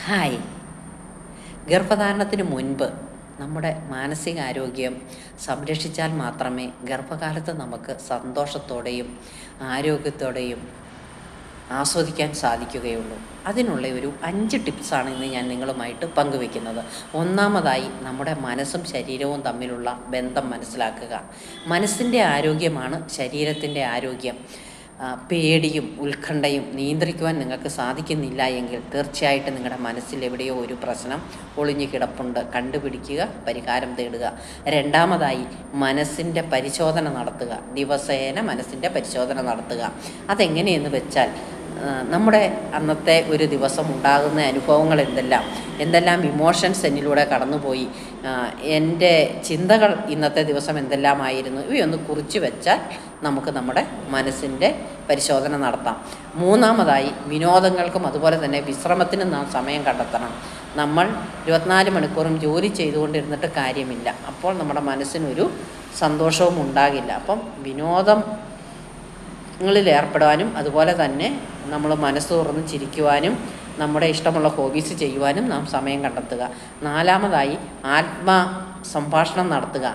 Hi. ഗർഭധാരണത്തിന് മുൻപ് നമ്മുടെ മാനസികാരോഗ്യം സംരക്ഷിച്ചാൽ മാത്രമേ ഗർഭകാലത്ത് നമുക്ക് സന്തോഷത്തോടെയും ആരോഗ്യത്തോടെയും ആസ്വദിക്കാൻ സാധിക്കുകയുള്ളൂ. അതിനുള്ള ഒരു 5 ടിപ്സാണ് ഇന്ന് ഞാൻ നിങ്ങളുമായിട്ട് പങ്കുവെക്കുന്നത്. ഒന്നാമതായി, നമ്മുടെ മനസ്സും ശരീരവും തമ്മിലുള്ള ബന്ധം മനസ്സിലാക്കുക. മനസ്സിൻ്റെ ആരോഗ്യമാണ് ശരീരത്തിൻ്റെ ആരോഗ്യം. പേടിയും ഉത്കണ്ഠയും നിയന്ത്രിക്കുവാൻ നിങ്ങൾക്ക് സാധിക്കുന്നില്ല എങ്കിൽ തീർച്ചയായിട്ടും നിങ്ങളുടെ മനസ്സിൽ എവിടെയോ ഒരു പ്രശ്നം ഒളിഞ്ഞു കിടപ്പുണ്ട്. കണ്ടുപിടിക്കുക, പരിഹാരം തേടുക. രണ്ടാമതായി, മനസ്സിൻ്റെ പരിശോധന നടത്തുക. ദിവസേന മനസ്സിൻ്റെ പരിശോധന നടത്തുക. അതെങ്ങനെയെന്ന് വെച്ചാൽ, നമ്മുടെ അന്നത്തെ ഒരു ദിവസം ഉണ്ടാകുന്ന അനുഭവങ്ങൾ എന്തെല്ലാം ഇമോഷൻസ് എന്നിലൂടെ കടന്നുപോയി, എൻ്റെ ചിന്തകൾ ഇന്നത്തെ ദിവസം എന്തെല്ലാമായിരുന്നു, ഇവയൊന്ന് കുറിച്ച് വെച്ചാൽ നമുക്ക് നമ്മുടെ മനസ്സിൻ്റെ പരിശോധന നടത്താം. മൂന്നാമതായി, വിനോദങ്ങൾക്കും അതുപോലെ തന്നെ വിശ്രമത്തിനും നാം സമയം കണ്ടെത്തണം. നമ്മൾ 24 മണിക്കൂറും ജോലി ചെയ്തുകൊണ്ടിരുന്നിട്ട് കാര്യമില്ല. അപ്പോൾ നമ്മുടെ മനസ്സിനൊരു സന്തോഷവും ഉണ്ടാകില്ല. അപ്പം വിനോദങ്ങളിൽ ഏർപ്പെടാനും അതുപോലെ തന്നെ നമ്മൾ മനസ്സ് തുറന്ന് ചിരിക്കുവാനും നമ്മുടെ ഇഷ്ടമുള്ള ഹോബീസ് ചെയ്യുവാനും നാം സമയം കണ്ടെത്തുക. നാലാമതായി, സംഭാഷണം നടത്തുക.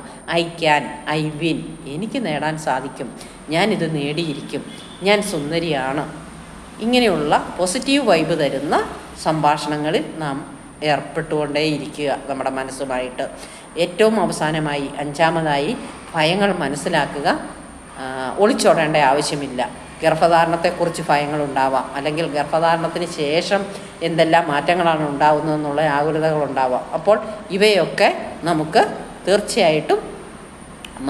ഐ ക്യാൻ, ഐ വിൻ, എനിക്ക് നേടാൻ സാധിക്കും, ഞാനിത് നേടിയിരിക്കും, ഞാൻ സുന്ദരിയാണ്. ഇങ്ങനെയുള്ള പോസിറ്റീവ് വൈബ് തരുന്ന സംഭാഷണങ്ങളിൽ നാം ഏർപ്പെട്ടുകൊണ്ടേയിരിക്കുക നമ്മുടെ മനസ്സുമായിട്ട്. ഏറ്റവും അവസാനമായി, 5ാമതായി, ഭയങ്ങൾ മനസ്സിലാക്കുക. ഒളിച്ചോടേണ്ട ആവശ്യമില്ല. ഗർഭധാരണത്തെക്കുറിച്ച് ഭയങ്ങളുണ്ടാവാം, അല്ലെങ്കിൽ ഗർഭധാരണത്തിന് ശേഷം എന്തെല്ലാം മാറ്റങ്ങളാണ് ഉണ്ടാകുന്നതെന്നുള്ള ആകുലതകളുണ്ടാവാം. അപ്പോൾ ഇവയൊക്കെ നമുക്ക് തീർച്ചയായിട്ടും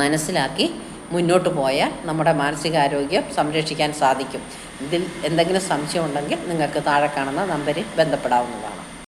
മനസ്സിലാക്കി മുന്നോട്ട് പോയാൽ നമ്മുടെ മാനസികാരോഗ്യം സംരക്ഷിക്കാൻ സാധിക്കും. ഇതിൽ എന്തെങ്കിലും സംശയം ഉണ്ടെങ്കിൽ നിങ്ങൾക്ക് താഴെ കാണുന്ന നമ്പറിൽ ബന്ധപ്പെടാവുന്നതാണ്.